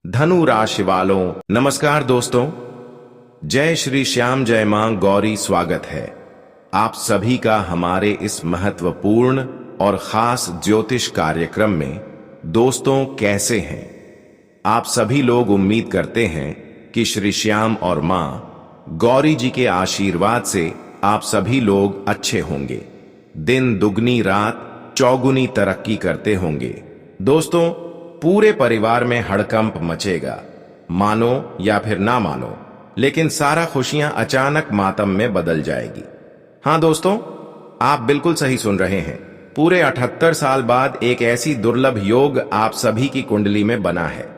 धनु राशि वालों नमस्कार दोस्तों। जय श्री श्याम, जय मां गौरी। स्वागत है आप सभी का हमारे इस महत्वपूर्ण और खास ज्योतिष कार्यक्रम में। दोस्तों कैसे हैं आप सभी लोग? उम्मीद करते हैं कि श्री श्याम और मां गौरी जी के आशीर्वाद से आप सभी लोग अच्छे होंगे, दिन दुगनी रात चौगुनी तरक्की करते होंगे। दोस्तों पूरे परिवार में हड़कंप मचेगा, मानो या फिर ना मानो, लेकिन सारा खुशियां अचानक मातम में बदल जाएगी। हां दोस्तों, आप बिल्कुल सही सुन रहे हैं। पूरे 78 साल बाद एक ऐसी दुर्लभ योग आप सभी की कुंडली में बना है।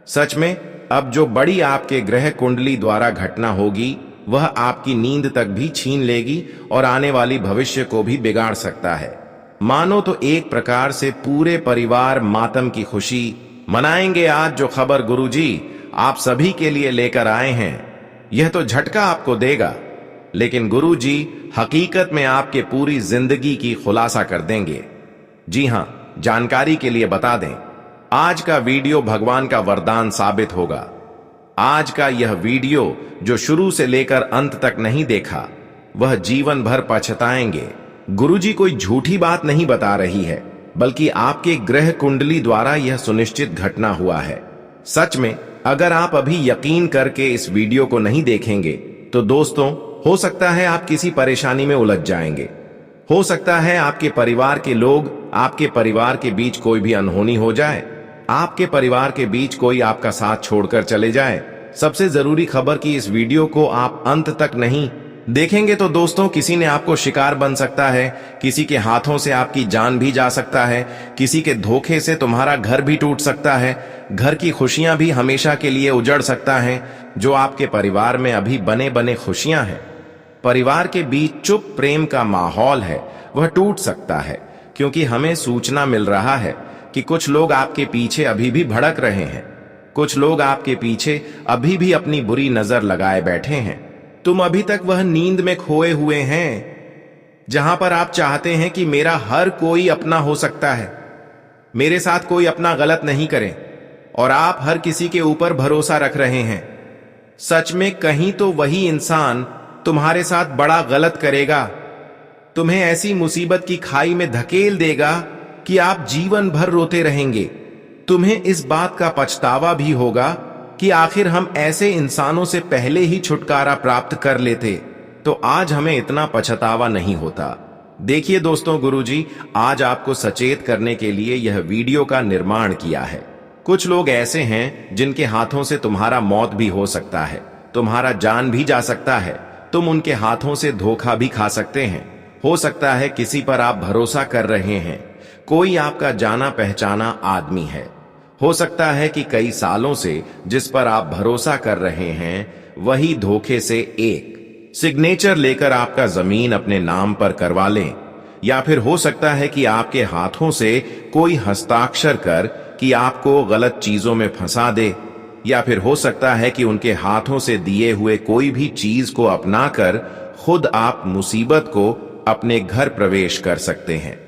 सच में अब जो बड़ी आपके ग्रह कुंडली द्वारा घटना होगी वह आपकी नींद तक भी छीन लेगी और आने वाली भविष्य को भी बिगाड़ सकता है। मानो तो एक प्रकार से पूरे परिवार मातम की खुशी मनाएंगे। आज जो खबर गुरुजी आप सभी के लिए लेकर आए हैं यह तो झटका आपको देगा, लेकिन गुरुजी हकीकत में आपके पूरी जिंदगी की खुलासा कर देंगे। जी हां, जानकारी के लिए बता दें, आज का वीडियो भगवान का वरदान साबित होगा। आज का यह वीडियो जो शुरू से लेकर अंत तक नहीं देखा वह जीवन भर पछताएंगे। गुरुजी कोई झूठी बात नहीं बता रही है, बल्कि आपके ग्रह कुंडली द्वारा यह सुनिश्चित घटना हुआ है। सच में अगर आप अभी यकीन करके इस वीडियो को नहीं देखेंगे तो दोस्तों हो सकता है आप किसी परेशानी में उलझ जाएंगे। हो सकता है आपके परिवार के लोग, आपके परिवार के बीच कोई भी अनहोनी हो जाए, आपके परिवार के बीच कोई आपका साथ छोड़कर चले जाए। सबसे जरूरी खबर कि इस वीडियो को आप अंत तक नहीं देखेंगे तो दोस्तों किसी ने आपको शिकार बन सकता है, किसी के हाथों से आपकी जान भी जा सकता है, किसी के धोखे से तुम्हारा घर भी टूट सकता है, घर की खुशियां भी हमेशा के लिए उजड़ सकता है। जो आपके परिवार में अभी बने बने खुशियां हैं, परिवार के बीच चुप प्रेम का माहौल है, वह टूट सकता है, क्योंकि हमें सूचना मिल रहा है कि कुछ लोग आपके पीछे अभी भी भड़क रहे हैं। कुछ लोग आपके पीछे अभी भी अपनी बुरी नजर लगाए बैठे हैं। तुम अभी तक वह नींद में खोए हुए हैं जहां पर आप चाहते हैं कि मेरा हर कोई अपना हो सकता है, मेरे साथ कोई अपना गलत नहीं करे, और आप हर किसी के ऊपर भरोसा रख रहे हैं। सच में कहीं तो वही इंसान तुम्हारे साथ बड़ा गलत करेगा, तुम्हें ऐसी मुसीबत की खाई में धकेल देगा कि आप जीवन भर रोते रहेंगे। तुम्हें इस बात का पछतावा भी होगा कि आखिर हम ऐसे इंसानों से पहले ही छुटकारा प्राप्त कर लेते तो आज हमें इतना पछतावा नहीं होता। देखिए दोस्तों, गुरुजी आज आपको सचेत करने के लिए यह वीडियो का निर्माण किया है। कुछ लोग ऐसे हैं जिनके हाथों से तुम्हारा मौत भी हो सकता है, तुम्हारा जान भी जा सकता है, तुम उनके हाथों से धोखा भी खा सकते हैं। हो सकता है किसी पर आप भरोसा कर रहे हैं, कोई आपका जाना पहचाना आदमी है। हो सकता है कि कई सालों से जिस पर आप भरोसा कर रहे हैं वही धोखे से एक सिग्नेचर लेकर आपका जमीन अपने नाम पर करवा लें, या फिर हो सकता है कि आपके हाथों से कोई हस्ताक्षर कर कि आपको गलत चीजों में फंसा दे, या फिर हो सकता है कि उनके हाथों से दिए हुए कोई भी चीज को अपनाकर खुद आप मुसीबत को अपने घर प्रवेश कर सकते हैं।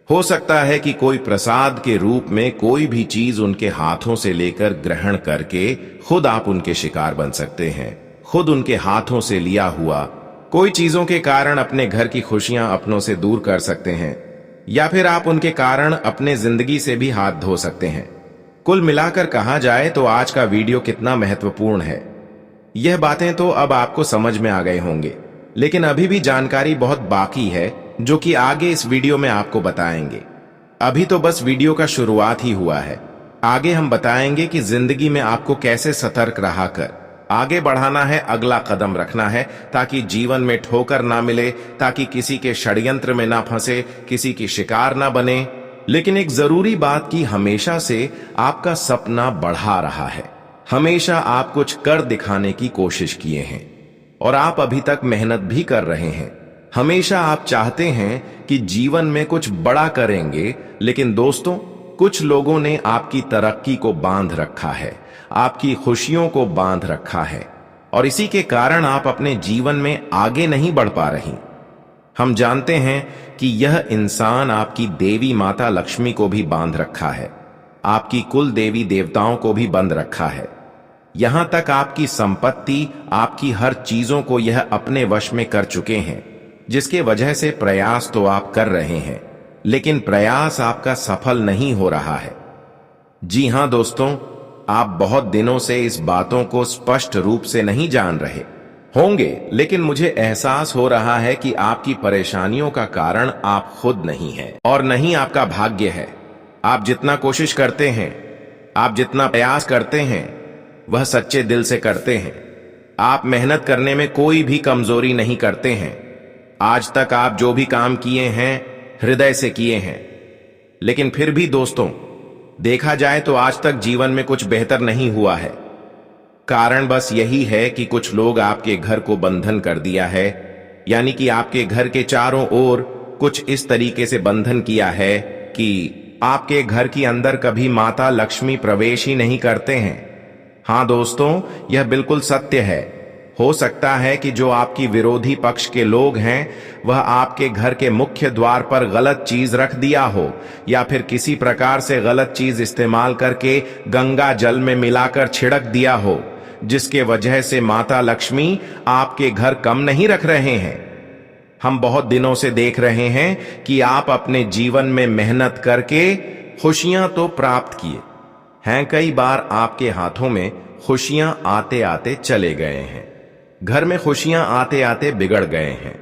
हो सकता है कि कोई प्रसाद के रूप में कोई भी चीज उनके हाथों से लेकर ग्रहण करके खुद आप उनके शिकार बन सकते हैं। खुद उनके हाथों से लिया हुआ कोई चीजों के कारण अपने घर की खुशियां अपनों से दूर कर सकते हैं, या फिर आप उनके कारण अपने जिंदगी से भी हाथ धो सकते हैं। कुल मिलाकर कहा जाए तो आज का वीडियो कितना महत्वपूर्ण है, यह बातें तो अब आपको समझ में आ गए होंगे, लेकिन अभी भी जानकारी बहुत बाकी है जो कि आगे इस वीडियो में आपको बताएंगे। अभी तो बस वीडियो का शुरुआत ही हुआ है। आगे हम बताएंगे कि जिंदगी में आपको कैसे सतर्क रहा कर आगे बढ़ाना है, अगला कदम रखना है, ताकि जीवन में ठोकर ना मिले, ताकि किसी के षड्यंत्र में ना फंसे, किसी की शिकार ना बने। लेकिन एक जरूरी बात कि हमेशा से आपका सपना बढ़ा रहा है, हमेशा आप कुछ कर दिखाने की कोशिश किए हैं और आप अभी तक मेहनत भी कर रहे हैं। हमेशा आप चाहते हैं कि जीवन में कुछ बड़ा करेंगे, लेकिन दोस्तों कुछ लोगों ने आपकी तरक्की को बांध रखा है, आपकी खुशियों को बांध रखा है, और इसी के कारण आप अपने जीवन में आगे नहीं बढ़ पा रही। हम जानते हैं कि यह इंसान आपकी देवी माता लक्ष्मी को भी बांध रखा है। आपकी कुल देवी देवताओं को भी बंद रखा है। यहां तक आपकी संपत्ति, आपकी हर चीजों को यह अपने वश में कर चुके हैं, जिसके वजह से प्रयास तो आप कर रहे हैं, लेकिन प्रयास आपका सफल नहीं हो रहा है। जी हां दोस्तों, आप बहुत दिनों से इस बातों को स्पष्ट रूप से नहीं जान रहे होंगे, लेकिन मुझे एहसास हो रहा है कि आपकी परेशानियों का कारण आप खुद नहीं हैं और नहीं आपका भाग्य है। आप जितना कोशिश करते हैं, आप जितना प्रयास करते हैं, वह सच्चे दिल से करते हैं। आप मेहनत करने में कोई भी कमजोरी नहीं करते हैं। आज तक आप जो भी काम किए हैं हृदय से किए हैं, लेकिन फिर भी दोस्तों, देखा जाए तो आज तक जीवन में कुछ बेहतर नहीं हुआ है। कारण बस यही है कि कुछ लोग आपके घर को बंधन कर दिया है, यानी कि आपके घर के चारों ओर कुछ इस तरीके से बंधन किया है कि आपके घर के अंदर कभी माता लक्ष्मी प्रवेश ही नहीं करते हैं। हां दोस्तों, यह बिल्कुल सत्य है। हो सकता है कि जो आपकी विरोधी पक्ष के लोग हैं वह आपके घर के मुख्य द्वार पर गलत चीज रख दिया हो, या फिर किसी प्रकार से गलत चीज इस्तेमाल करके गंगा जल में मिलाकर छिड़क दिया हो, जिसके वजह से माता लक्ष्मी आपके घर कम नहीं रख रहे हैं। हम बहुत दिनों से देख रहे हैं कि आप अपने जीवन में मेहनत करके खुशियां तो प्राप्त किए हैं, कई बार आपके हाथों में खुशियां आते आते चले गए हैं, घर में खुशियां आते आते बिगड़ गए हैं।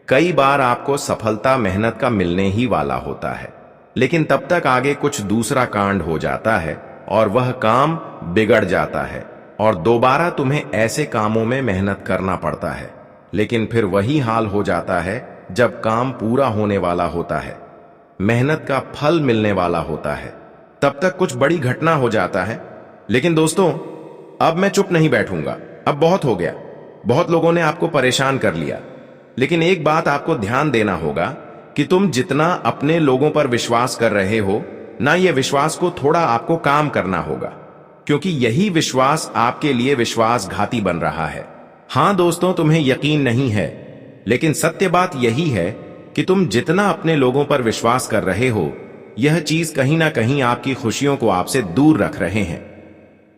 कई बार आपको सफलता मेहनत का मिलने ही वाला होता है, लेकिन तब तक आगे कुछ दूसरा कांड हो जाता है और वह काम बिगड़ जाता है और दोबारा तुम्हें ऐसे कामों में मेहनत करना पड़ता है। लेकिन फिर वही हाल हो जाता है जब काम पूरा होने वाला होता है, मेहनत का फल मिलने वाला होता है, तब तक कुछ बड़ी घटना हो जाता है। लेकिन दोस्तों, अब मैं चुप नहीं बैठूंगा। अब बहुत हो गया, बहुत लोगों ने आपको परेशान कर लिया। लेकिन एक बात आपको ध्यान देना होगा कि तुम जितना अपने लोगों पर विश्वास कर रहे हो ना, ये विश्वास को थोड़ा आपको काम करना होगा, क्योंकि यही विश्वास आपके लिए विश्वासघाती बन रहा है। हां दोस्तों, तुम्हें यकीन नहीं है, लेकिन सत्य बात यही है कि तुम जितना अपने लोगों पर विश्वास कर रहे हो, यह चीज कहीं ना कहीं आपकी खुशियों को आपसे दूर रख रहे हैं।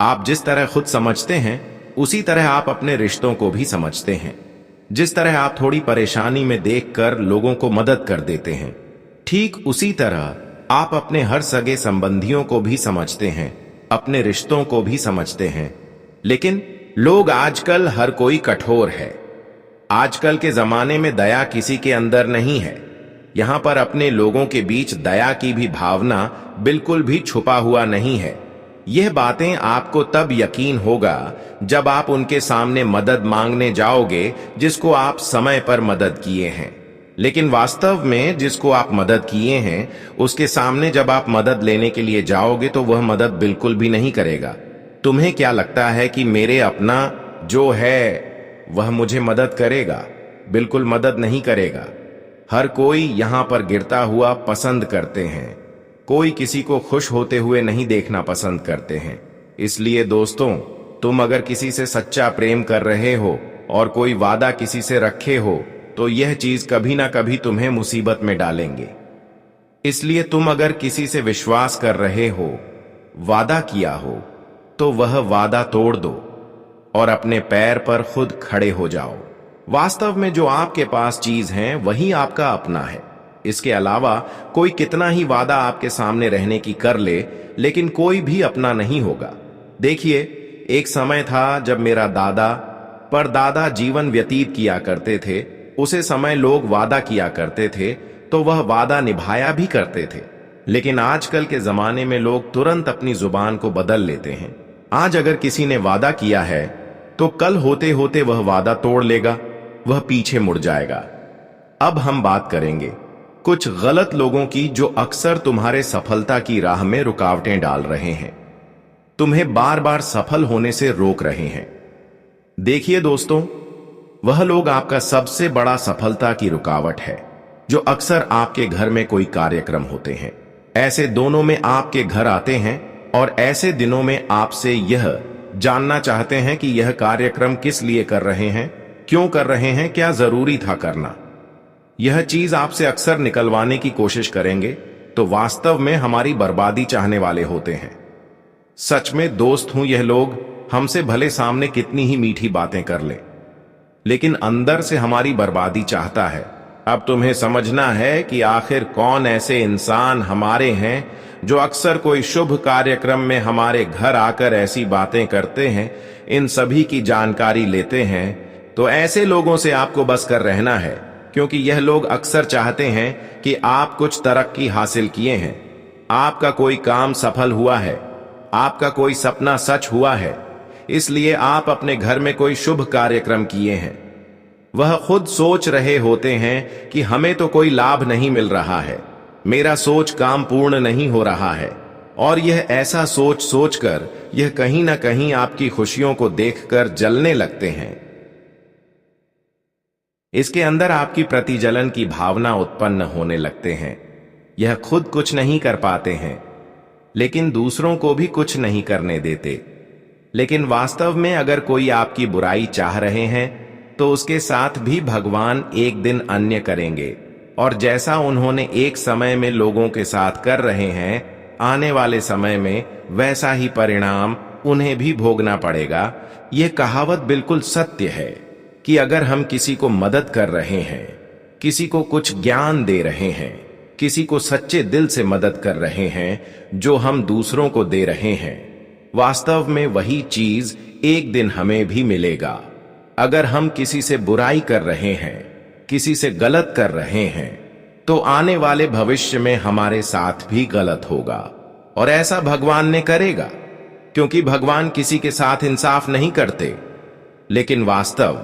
आप जिस तरह खुद समझते हैं उसी तरह आप अपने रिश्तों को भी समझते हैं। जिस तरह आप थोड़ी परेशानी में देखकर लोगों को मदद कर देते हैं, ठीक उसी तरह आप अपने हर सगे संबंधियों को भी समझते हैं, अपने रिश्तों को भी समझते हैं। लेकिन लोग आजकल हर कोई कठोर है। आजकल के जमाने में दया किसी के अंदर नहीं है। यहां पर अपने लोगों के बीच दया की भी भावना बिल्कुल भी छुपा हुआ नहीं है। यह बातें आपको तब यकीन होगा जब आप उनके सामने मदद मांगने जाओगे जिसको आप समय पर मदद किए हैं। लेकिन वास्तव में जिसको आप मदद किए हैं उसके सामने जब आप मदद लेने के लिए जाओगे तो वह मदद बिल्कुल भी नहीं करेगा। तुम्हें क्या लगता है कि मेरे अपना जो है वह मुझे मदद करेगा? बिल्कुल मदद नहीं करेगा। हर कोई यहां पर गिरता हुआ पसंद करते हैं, कोई किसी को खुश होते हुए नहीं देखना पसंद करते हैं। इसलिए दोस्तों, तुम अगर किसी से सच्चा प्रेम कर रहे हो और कोई वादा किसी से रखे हो तो यह चीज कभी ना कभी तुम्हें मुसीबत में डालेंगे। इसलिए तुम अगर किसी से विश्वास कर रहे हो, वादा किया हो, तो वह वादा तोड़ दो और अपने पैर पर खुद खड़े हो जाओ। वास्तव में जो आपके पास चीज है वही आपका अपना है। इसके अलावा कोई कितना ही वादा आपके सामने रहने की कर ले, लेकिन कोई भी अपना नहीं होगा। देखिए, एक समय था जब मेरा दादा परदादा जीवन व्यतीत किया करते थे। उसे समय लोग वादा किया करते थे तो वह वादा निभाया भी करते थे। लेकिन आजकल के जमाने में लोग तुरंत अपनी जुबान को बदल लेते हैं। आज अगर किसी ने वादा किया है तो कल होते होते वह वादा तोड़ लेगा, वह पीछे मुड़ जाएगा। अब हम बात करेंगे कुछ गलत लोगों की जो अक्सर तुम्हारे सफलता की राह में रुकावटें डाल रहे हैं, तुम्हें बार बार सफल होने से रोक रहे हैं। देखिए दोस्तों, वह लोग आपका सबसे बड़ा सफलता की रुकावट है, जो अक्सर आपके घर में कोई कार्यक्रम होते हैं। ऐसे दोनों में आपके घर आते हैं और ऐसे दिनों में आपसे यह जानना चाहते हैं कि यह कार्यक्रम किस लिए कर रहे हैं, क्यों कर रहे हैं, क्या जरूरी था करना। यह चीज आपसे अक्सर निकलवाने की कोशिश करेंगे, तो वास्तव में हमारी बर्बादी चाहने वाले होते हैं। सच में दोस्त हूं यह लोग, हमसे भले सामने कितनी ही मीठी बातें कर ले, लेकिन अंदर से हमारी बर्बादी चाहता है। अब तुम्हें समझना है कि आखिर कौन ऐसे इंसान हमारे हैं जो अक्सर कोई शुभ कार्यक्रम में हमारे घर आकर ऐसी बातें करते हैं, इन सभी की जानकारी लेते हैं। तो ऐसे लोगों से आपको बस कर रहना है, क्योंकि यह लोग अक्सर चाहते हैं कि आप कुछ तरक्की हासिल किए हैं, आपका कोई काम सफल हुआ है, आपका कोई सपना सच हुआ है, इसलिए आप अपने घर में कोई शुभ कार्यक्रम किए हैं। वह खुद सोच रहे होते हैं कि हमें तो कोई लाभ नहीं मिल रहा है, मेरा सोच काम पूर्ण नहीं हो रहा है, और यह ऐसा सोच सोचकर यह कहीं ना कहीं आपकी खुशियों को देखकर जलने लगते हैं। इसके अंदर आपकी प्रतिजलन की भावना उत्पन्न होने लगते हैं। यह खुद कुछ नहीं कर पाते हैं, लेकिन दूसरों को भी कुछ नहीं करने देते। लेकिन वास्तव में अगर कोई आपकी बुराई चाह रहे हैं तो उसके साथ भी भगवान एक दिन अन्य करेंगे, और जैसा उन्होंने एक समय में लोगों के साथ कर रहे हैं, आने वाले समय में वैसा ही परिणाम उन्हें भी भोगना पड़ेगा। यह कहावत बिल्कुल सत्य है कि अगर हम किसी को मदद कर रहे हैं, किसी को कुछ ज्ञान दे रहे हैं, किसी को सच्चे दिल से मदद कर रहे हैं जो हम दूसरों को दे रहे हैं, वास्तव में वही चीज एक दिन हमें भी मिलेगा। अगर हम किसी से बुराई कर रहे हैं, किसी से गलत कर रहे हैं, तो आने वाले भविष्य में हमारे साथ भी गलत होगा, और ऐसा भगवान ने करेगा, क्योंकि भगवान किसी के साथ इंसाफ नहीं करते। लेकिन वास्तव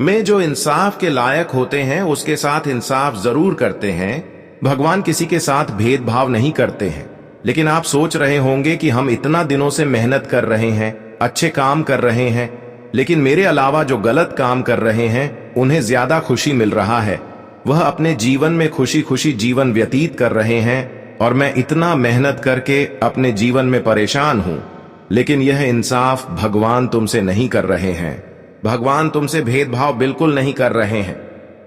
में जो इंसाफ के लायक होते हैं उसके साथ इंसाफ जरूर करते हैं। भगवान किसी के साथ भेदभाव नहीं करते हैं। लेकिन आप सोच रहे होंगे कि हम इतना दिनों से मेहनत कर रहे हैं, अच्छे काम कर रहे हैं, लेकिन मेरे अलावा जो गलत काम कर रहे हैं उन्हें ज्यादा खुशी मिल रहा है, वह अपने जीवन में खुशी खुशी जीवन व्यतीत कर रहे हैं, और मैं इतना मेहनत करके अपने जीवन में परेशान हूं। लेकिन यह इंसाफ भगवान तुमसे नहीं कर रहे हैं। भगवान तुमसे भेदभाव बिल्कुल नहीं कर रहे हैं,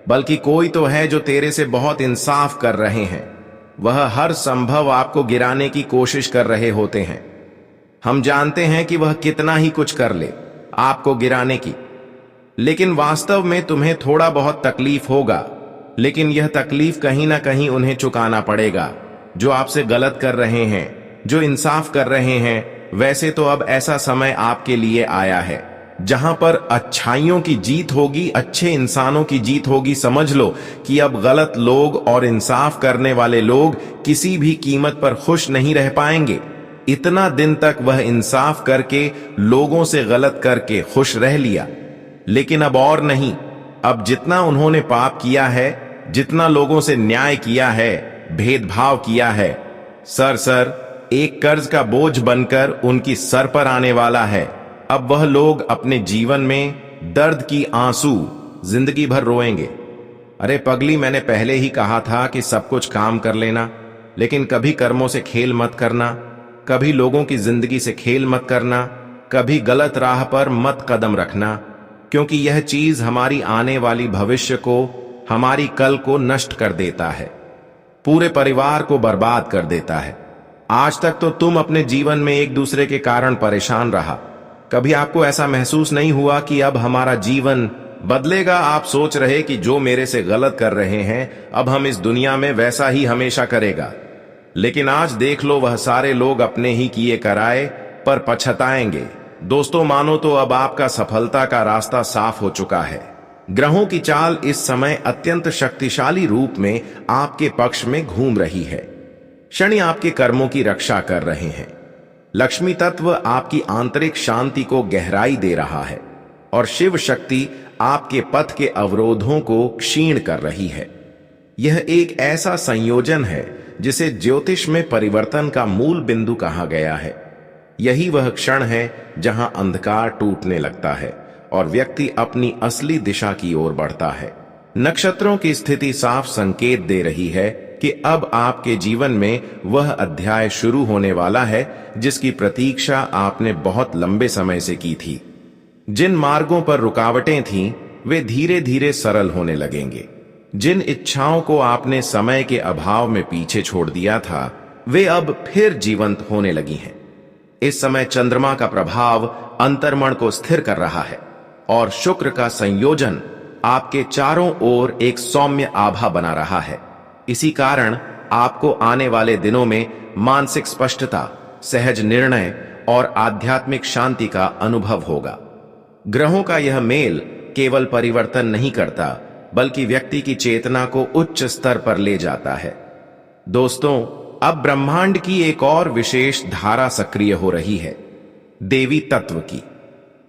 बल्कि कोई तो है जो तेरे से बहुत इंसाफ कर रहे हैं। वह हर संभव आपको गिराने की कोशिश कर रहे होते हैं। हम जानते हैं कि वह कितना ही कुछ कर ले आपको गिराने की, लेकिन वास्तव में तुम्हें थोड़ा बहुत तकलीफ होगा, लेकिन यह तकलीफ कहीं ना कहीं उन्हें चुकाना पड़ेगा जो आपसे गलत कर रहे हैं, जो इंसाफ कर रहे हैं। वैसे तो अब ऐसा समय आपके लिए आया है जहां पर अच्छाइयों की जीत होगी, अच्छे इंसानों की जीत होगी। समझ लो कि अब गलत लोग और इंसाफ करने वाले लोग किसी भी कीमत पर खुश नहीं रह पाएंगे। इतना दिन तक वह इंसाफ करके, लोगों से गलत करके खुश रह लिया, लेकिन अब और नहीं। अब जितना उन्होंने पाप किया है, जितना लोगों से न्याय किया है, भेदभाव किया है, सर एक कर्ज का बोझ बनकर उनकी सर पर आने वाला है। अब वह लोग अपने जीवन में दर्द की आंसू जिंदगी भर रोएंगे। अरे पगली, मैंने पहले ही कहा था कि सब कुछ काम कर लेना, लेकिन कभी कर्मों से खेल मत करना, कभी लोगों की जिंदगी से खेल मत करना, कभी गलत राह पर मत कदम रखना, क्योंकि यह चीज हमारी आने वाली भविष्य को, हमारी कल को नष्ट कर देता है, पूरे परिवार को बर्बाद कर देता है। आज तक तो तुम अपने जीवन में एक दूसरे के कारण परेशान रहा। कभी आपको ऐसा महसूस नहीं हुआ कि अब हमारा जीवन बदलेगा? आप सोच रहे कि जो मेरे से गलत कर रहे हैं अब हम इस दुनिया में वैसा ही हमेशा करेगा। लेकिन आज देख लो, वह सारे लोग अपने ही किए कराए पर पछताएंगे। दोस्तों, मानो तो अब आपका सफलता का रास्ता साफ हो चुका है। ग्रहों की चाल इस समय अत्यंत शक्तिशाली रूप में आपके पक्ष में घूम रही है। शनि आपके कर्मों की रक्षा कर रहे हैं। लक्ष्मी तत्व आपकी आंतरिक शांति को गहराई दे रहा है, और शिव शक्ति आपके पथ के अवरोधों को क्षीण कर रही है। यह एक ऐसा संयोजन है जिसे ज्योतिष में परिवर्तन का मूल बिंदु कहा गया है। यही वह क्षण है जहां अंधकार टूटने लगता है और व्यक्ति अपनी असली दिशा की ओर बढ़ता है। नक्षत्रों की स्थिति साफ संकेत दे रही है कि अब आपके जीवन में वह अध्याय शुरू होने वाला है जिसकी प्रतीक्षा आपने बहुत लंबे समय से की थी। जिन मार्गों पर रुकावटें थीं, वे धीरे धीरे सरल होने लगेंगे। जिन इच्छाओं को आपने समय के अभाव में पीछे छोड़ दिया था, वे अब फिर जीवंत होने लगी हैं। इस समय चंद्रमा का प्रभाव अंतर्मन को स्थिर कर रहा है और शुक्र का संयोजन आपके चारों ओर एक सौम्य आभा बना रहा है। इसी कारण आपको आने वाले दिनों में मानसिक स्पष्टता, सहज निर्णय और आध्यात्मिक शांति का अनुभव होगा। ग्रहों का यह मेल केवल परिवर्तन नहीं करता, बल्कि व्यक्ति की चेतना को उच्च स्तर पर ले जाता है। दोस्तों, अब ब्रह्मांड की एक और विशेष धारा सक्रिय हो रही है, देवी तत्व की।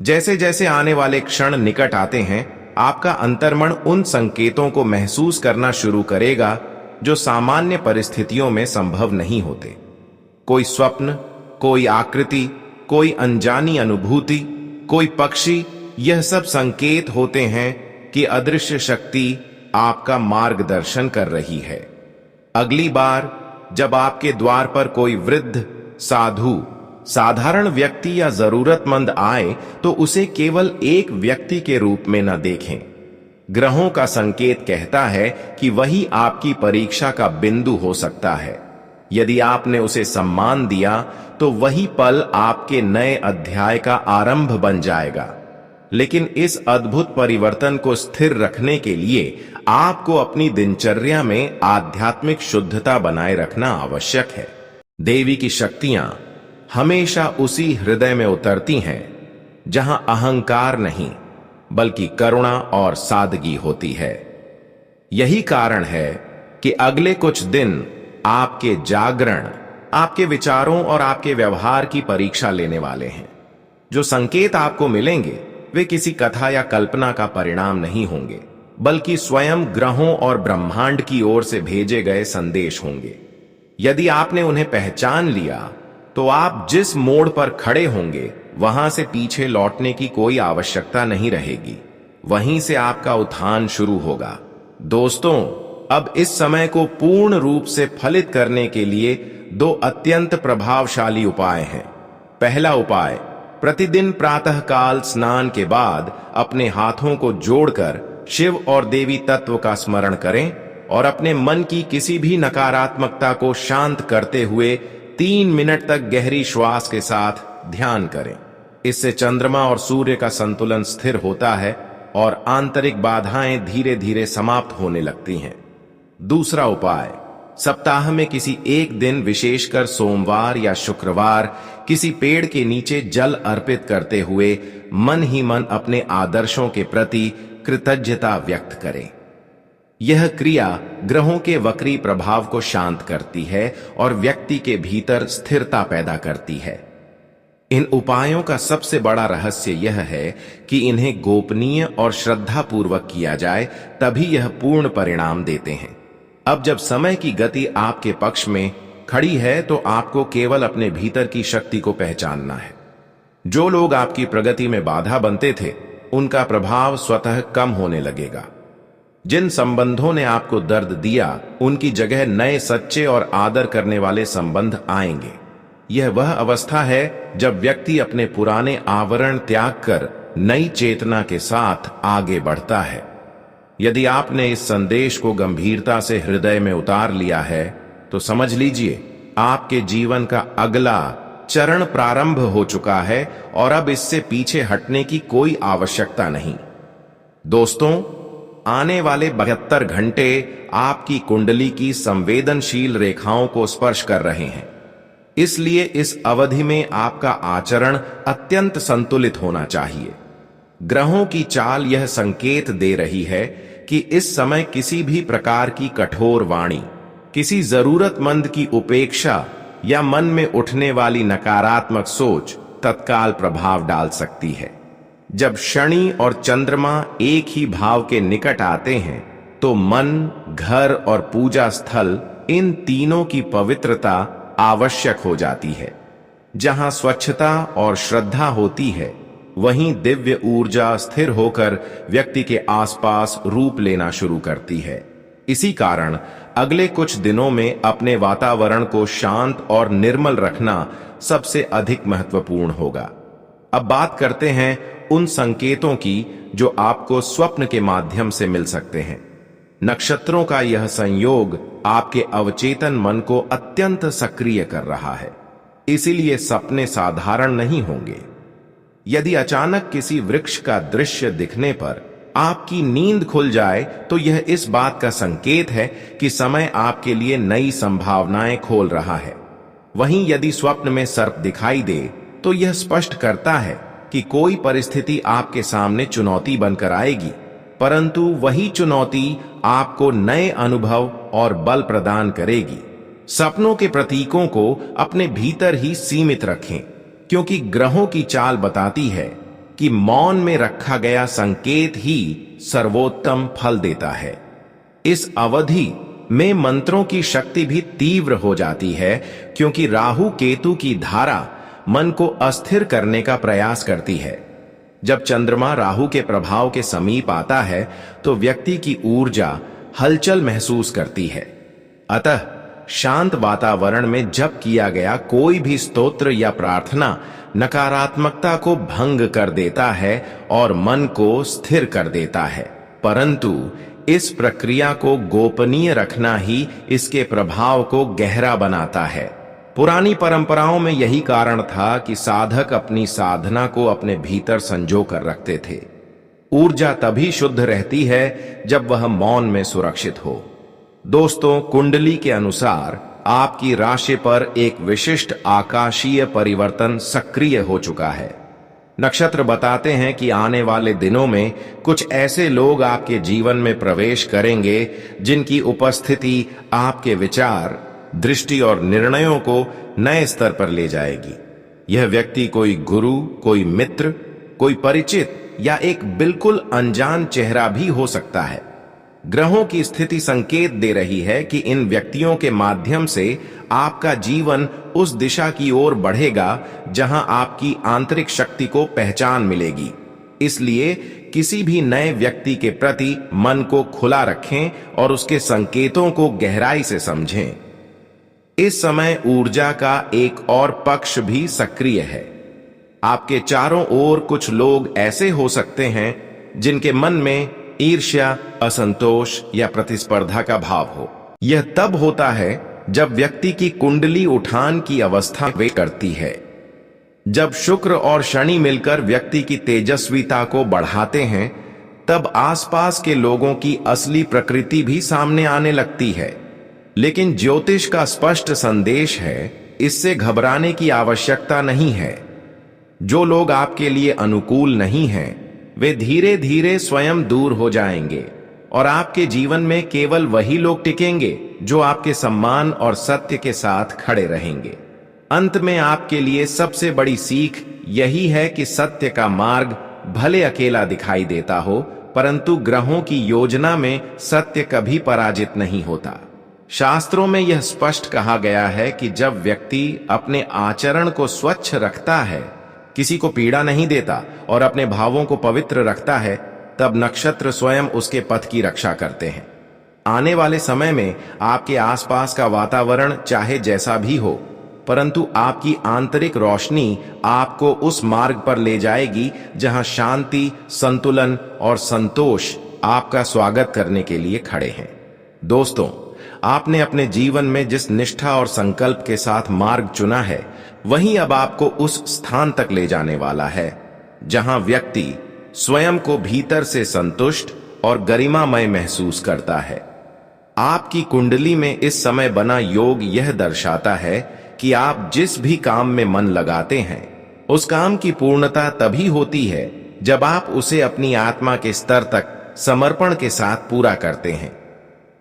जैसे जैसे आने वाले क्षण निकट आते हैं, आपका अंतर्मन उन संकेतों को महसूस करना शुरू करेगा जो सामान्य परिस्थितियों में संभव नहीं होते। कोई स्वप्न, कोई आकृति, कोई अनजानी अनुभूति, कोई पक्षी, यह सब संकेत होते हैं कि अदृश्य शक्ति आपका मार्गदर्शन कर रही है। अगली बार जब आपके द्वार पर कोई वृद्ध, साधु, साधारण व्यक्ति या जरूरतमंद आए, तो उसे केवल एक व्यक्ति के रूप में न देखें। ग्रहों का संकेत कहता है कि वही आपकी परीक्षा का बिंदु हो सकता है। यदि आपने उसे सम्मान दिया, तो वही पल आपके नए अध्याय का आरंभ बन जाएगा। लेकिन इस अद्भुत परिवर्तन को स्थिर रखने के लिए आपको अपनी दिनचर्या में आध्यात्मिक शुद्धता बनाए रखना आवश्यक है। देवी की शक्तियां हमेशा उसी हृदय में उतरती हैं जहां अहंकार नहीं, बल्कि करुणा और सादगी होती है। यही कारण है कि अगले कुछ दिन आपके जागरण, आपके विचारों और आपके व्यवहार की परीक्षा लेने वाले हैं। जो संकेत आपको मिलेंगे वे किसी कथा या कल्पना का परिणाम नहीं होंगे, बल्कि स्वयं ग्रहों और ब्रह्मांड की ओर से भेजे गए संदेश होंगे। यदि आपने उन्हें पहचान लिया, तो आप जिस मोड़ पर खड़े होंगे वहां से पीछे लौटने की कोई आवश्यकता नहीं रहेगी। वहीं से आपका उत्थान शुरू होगा। दोस्तों, अब इस समय को पूर्ण रूप से फलित करने के लिए दो अत्यंत प्रभावशाली उपाय हैं। पहला उपाय, प्रतिदिन प्रातःकाल स्नान के बाद अपने हाथों को जोड़कर शिव और देवी तत्व का स्मरण करें और अपने मन की किसी भी नकारात्मकता को शांत करते हुए 3 मिनट तक गहरी श्वास के साथ ध्यान करें। इससे चंद्रमा और सूर्य का संतुलन स्थिर होता है और आंतरिक बाधाएं धीरे धीरे समाप्त होने लगती हैं। दूसरा उपाय, सप्ताह में किसी एक दिन, विशेषकर सोमवार या शुक्रवार, किसी पेड़ के नीचे जल अर्पित करते हुए मन ही मन अपने आदर्शों के प्रति कृतज्ञता व्यक्त करें। यह क्रिया ग्रहों के वक्री प्रभाव को शांत करती है और व्यक्ति के भीतर स्थिरता पैदा करती है। इन उपायों का सबसे बड़ा रहस्य यह है कि इन्हें गोपनीय और श्रद्धापूर्वक किया जाए, तभी यह पूर्ण परिणाम देते हैं। अब जब समय की गति आपके पक्ष में खड़ी है, तो आपको केवल अपने भीतर की शक्ति को पहचानना है। जो लोग आपकी प्रगति में बाधा बनते थे, उनका प्रभाव स्वतः कम होने लगेगा। जिन संबंधों ने आपको दर्द दिया, उनकी जगह नए, सच्चे और आदर करने वाले संबंध आएंगे। यह वह अवस्था है जब व्यक्ति अपने पुराने आवरण त्याग कर नई चेतना के साथ आगे बढ़ता है। यदि आपने इस संदेश को गंभीरता से हृदय में उतार लिया है, तो समझ लीजिए आपके जीवन का अगला चरण प्रारंभ हो चुका है और अब इससे पीछे हटने की कोई आवश्यकता नहीं। दोस्तों, आने वाले 72 घंटे आपकी कुंडली की संवेदनशील रेखाओं को स्पर्श कर रहे हैं। इसलिए इस अवधि में आपका आचरण अत्यंत संतुलित होना चाहिए। ग्रहों की चाल यह संकेत दे रही है कि इस समय किसी भी प्रकार की कठोर वाणी, किसी जरूरतमंद की उपेक्षा या मन में उठने वाली नकारात्मक सोच तत्काल प्रभाव डाल सकती है। जब शनि और चंद्रमा एक ही भाव के निकट आते हैं, तो मन, घर और पूजा स्थल, इन तीनों की पवित्रता आवश्यक हो जाती है। जहां स्वच्छता और श्रद्धा होती है, वहीं दिव्य ऊर्जा स्थिर होकर व्यक्ति के आसपास रूप लेना शुरू करती है। इसी कारण अगले कुछ दिनों में अपने वातावरण को शांत और निर्मल रखना सबसे अधिक महत्वपूर्ण होगा। अब बात करते हैं उन संकेतों की जो आपको स्वप्न के माध्यम से मिल सकते हैं। नक्षत्रों का यह संयोग आपके अवचेतन मन को अत्यंत सक्रिय कर रहा है, इसीलिए सपने साधारण नहीं होंगे। यदि अचानक किसी वृक्ष का दृश्य दिखने पर आपकी नींद खुल जाए तो यह इस बात का संकेत है कि समय आपके लिए नई संभावनाएं खोल रहा है। वहीं यदि स्वप्न में सर्प दिखाई दे तो यह स्पष्ट करता है कि कोई परिस्थिति आपके सामने चुनौती बनकर आएगी, परंतु वही चुनौती आपको नए अनुभव और बल प्रदान करेगी। सपनों के प्रतीकों को अपने भीतर ही सीमित रखें, क्योंकि ग्रहों की चाल बताती है कि मौन में रखा गया संकेत ही सर्वोत्तम फल देता है। इस अवधि में मंत्रों की शक्ति भी तीव्र हो जाती है, क्योंकि राहु केतु की धारा मन को अस्थिर करने का प्रयास करती है। जब चंद्रमा राहु के प्रभाव के समीप आता है तो व्यक्ति की ऊर्जा हलचल महसूस करती है। अतः शांत वातावरण में जप किया गया कोई भी स्तोत्र या प्रार्थना नकारात्मकता को भंग कर देता है और मन को स्थिर कर देता है, परंतु इस प्रक्रिया को गोपनीय रखना ही इसके प्रभाव को गहरा बनाता है। पुरानी परंपराओं में यही कारण था कि साधक अपनी साधना को अपने भीतर संजो कर रखते थे। ऊर्जा तभी शुद्ध रहती है जब वह मौन में सुरक्षित हो। दोस्तों, कुंडली के अनुसार आपकी राशि पर एक विशिष्ट आकाशीय परिवर्तन सक्रिय हो चुका है। नक्षत्र बताते हैं कि आने वाले दिनों में कुछ ऐसे लोग आपके जीवन में प्रवेश करेंगे जिनकी उपस्थिति आपके विचार, दृष्टि और निर्णयों को नए स्तर पर ले जाएगी। यह व्यक्ति कोई गुरु, कोई मित्र, कोई परिचित या एक बिल्कुल अनजान चेहरा भी हो सकता है। ग्रहों की स्थिति संकेत दे रही है कि इन व्यक्तियों के माध्यम से आपका जीवन उस दिशा की ओर बढ़ेगा जहां आपकी आंतरिक शक्ति को पहचान मिलेगी। इसलिए किसी भी नए व्यक्ति के प्रति मन को खुला रखें और उसके संकेतों को गहराई से समझें। इस समय ऊर्जा का एक और पक्ष भी सक्रिय है। आपके चारों ओर कुछ लोग ऐसे हो सकते हैं जिनके मन में ईर्ष्या, असंतोष या प्रतिस्पर्धा का भाव हो। यह तब होता है जब व्यक्ति की कुंडली उठान की अवस्था वे करती है। जब शुक्र और शनि मिलकर व्यक्ति की तेजस्विता को बढ़ाते हैं, तब आसपास के लोगों की असली प्रकृति भी सामने आने लगती है। लेकिन ज्योतिष का स्पष्ट संदेश है, इससे घबराने की आवश्यकता नहीं है। जो लोग आपके लिए अनुकूल नहीं हैं, वे धीरे धीरे स्वयं दूर हो जाएंगे और आपके जीवन में केवल वही लोग टिकेंगे जो आपके सम्मान और सत्य के साथ खड़े रहेंगे। अंत में आपके लिए सबसे बड़ी सीख यही है कि सत्य का मार्ग भले अकेला दिखाई देता हो, परंतु ग्रहों की योजना में सत्य कभी पराजित नहीं होता। शास्त्रों में यह स्पष्ट कहा गया है कि जब व्यक्ति अपने आचरण को स्वच्छ रखता है, किसी को पीड़ा नहीं देता और अपने भावों को पवित्र रखता है, तब नक्षत्र स्वयं उसके पथ की रक्षा करते हैं। आने वाले समय में आपके आसपास का वातावरण चाहे जैसा भी हो, परंतु आपकी आंतरिक रोशनी आपको उस मार्ग पर ले जाएगी जहां शांति, संतुलन और संतोष आपका स्वागत करने के लिए खड़े हैं। दोस्तों, आपने अपने जीवन में जिस निष्ठा और संकल्प के साथ मार्ग चुना है, वही अब आपको उस स्थान तक ले जाने वाला है जहां व्यक्ति स्वयं को भीतर से संतुष्ट और गरिमामय महसूस करता है। आपकी कुंडली में इस समय बना योग यह दर्शाता है कि आप जिस भी काम में मन लगाते हैं, उस काम की पूर्णता तभी होती है जब आप उसे अपनी आत्मा के स्तर तक समर्पण के साथ पूरा करते हैं।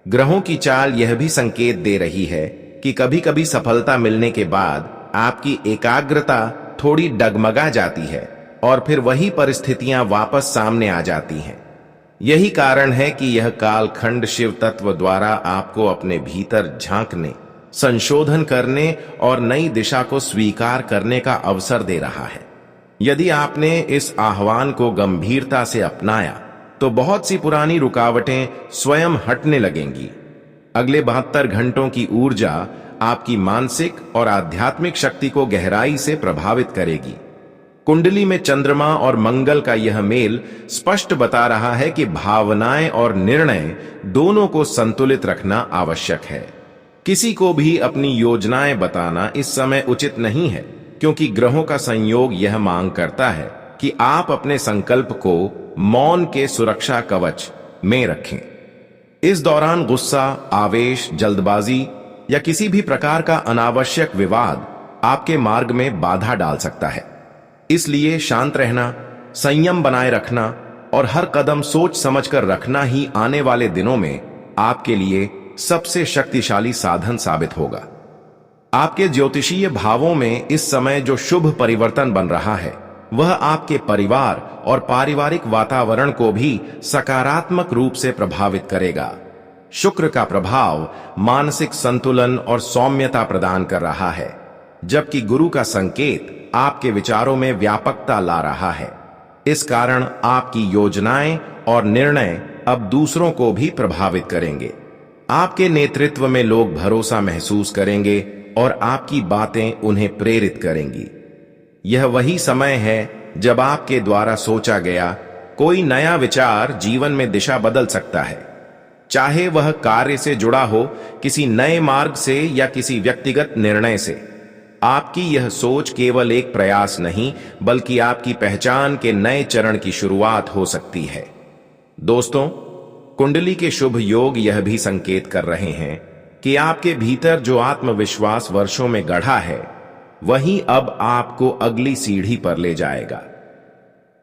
ग्रहों की चाल यह भी संकेत दे रही है कि कभी कभी सफलता मिलने के बाद आपकी एकाग्रता थोड़ी डगमगा जाती है और फिर वही परिस्थितियां वापस सामने आ जाती हैं। यही कारण है कि यह कालखंड शिव तत्व द्वारा आपको अपने भीतर झांकने, संशोधन करने और नई दिशा को स्वीकार करने का अवसर दे रहा है। यदि आपने इस आह्वान को गंभीरता से अपनाया तो बहुत सी पुरानी रुकावटें स्वयं हटने लगेंगी। अगले 72 घंटों की ऊर्जा आपकी मानसिक और आध्यात्मिक शक्ति को गहराई से प्रभावित करेगी। कुंडली में चंद्रमा और मंगल का यह मेल स्पष्ट बता रहा है कि भावनाएं और निर्णय दोनों को संतुलित रखना आवश्यक है। किसी को भी अपनी योजनाएं बताना इस समय उचित नहीं है, क्योंकि ग्रहों का संयोग यह मांग करता है कि आप अपने संकल्प को मौन के सुरक्षा कवच में रखें। इस दौरान गुस्सा, आवेश, जल्दबाजी या किसी भी प्रकार का अनावश्यक विवाद आपके मार्ग में बाधा डाल सकता है। इसलिए शांत रहना, संयम बनाए रखना और हर कदम सोच समझकर रखना ही आने वाले दिनों में आपके लिए सबसे शक्तिशाली साधन साबित होगा। आपके ज्योतिषीय भावों में इस समय जो शुभ परिवर्तन बन रहा है वह आपके परिवार और पारिवारिक वातावरण को भी सकारात्मक रूप से प्रभावित करेगा। शुक्र का प्रभाव मानसिक संतुलन और सौम्यता प्रदान कर रहा है, जबकि गुरु का संकेत आपके विचारों में व्यापकता ला रहा है। इस कारण आपकी योजनाएं और निर्णय अब दूसरों को भी प्रभावित करेंगे। आपके नेतृत्व में लोग भरोसा महसूस करेंगे और आपकी बातें उन्हें प्रेरित करेंगी। यह वही समय है जब आपके द्वारा सोचा गया कोई नया विचार जीवन में दिशा बदल सकता है, चाहे वह कार्य से जुड़ा हो, किसी नए मार्ग से या किसी व्यक्तिगत निर्णय से। आपकी यह सोच केवल एक प्रयास नहीं, बल्कि आपकी पहचान के नए चरण की शुरुआत हो सकती है। दोस्तों, कुंडली के शुभ योग यह भी संकेत कर रहे हैं कि आपके भीतर जो आत्मविश्वास वर्षों में गढ़ा है वही अब आपको अगली सीढ़ी पर ले जाएगा।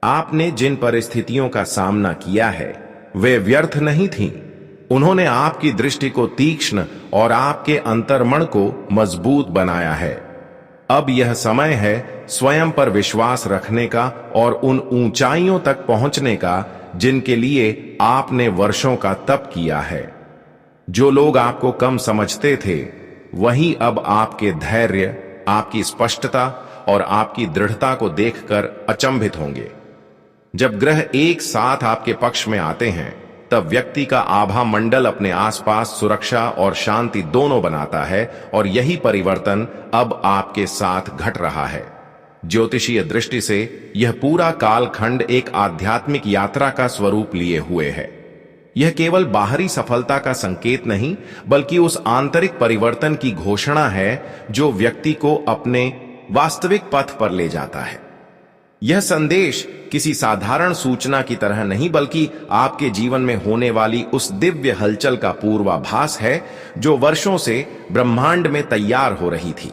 आपने जिन परिस्थितियों का सामना किया है वे व्यर्थ नहीं थीं। उन्होंने आपकी दृष्टि को तीक्ष्ण और आपके अंतर्मन को मजबूत बनाया है। अब यह समय है स्वयं पर विश्वास रखने का और उन ऊंचाइयों तक पहुंचने का जिनके लिए आपने वर्षों का तप किया है। जो लोग आपको कम समझते थे वही अब आपके धैर्य, आपकी स्पष्टता और आपकी दृढ़ता को देखकर अचंभित होंगे। जब ग्रह एक साथ आपके पक्ष में आते हैं तब व्यक्ति का आभा मंडल अपने आसपास सुरक्षा और शांति दोनों बनाता है, और यही परिवर्तन अब आपके साथ घट रहा है। ज्योतिषीय दृष्टि से यह पूरा कालखंड एक आध्यात्मिक यात्रा का स्वरूप लिए हुए है। यह केवल बाहरी सफलता का संकेत नहीं, बल्कि उस आंतरिक परिवर्तन की घोषणा है जो व्यक्ति को अपने वास्तविक पथ पर ले जाता है। यह संदेश किसी साधारण सूचना की तरह नहीं, बल्कि आपके जीवन में होने वाली उस दिव्य हलचल का पूर्वाभास है जो वर्षों से ब्रह्मांड में तैयार हो रही थी।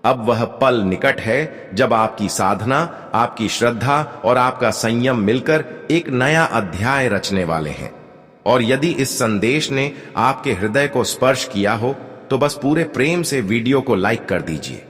अब वह पल निकट है जब आपकी साधना, आपकी श्रद्धा और आपका संयम मिलकर एक नया अध्याय रचने वाले हैं। और यदि इस संदेश ने आपके हृदय को स्पर्श किया हो तो बस पूरे प्रेम से वीडियो को लाइक कर दीजिए।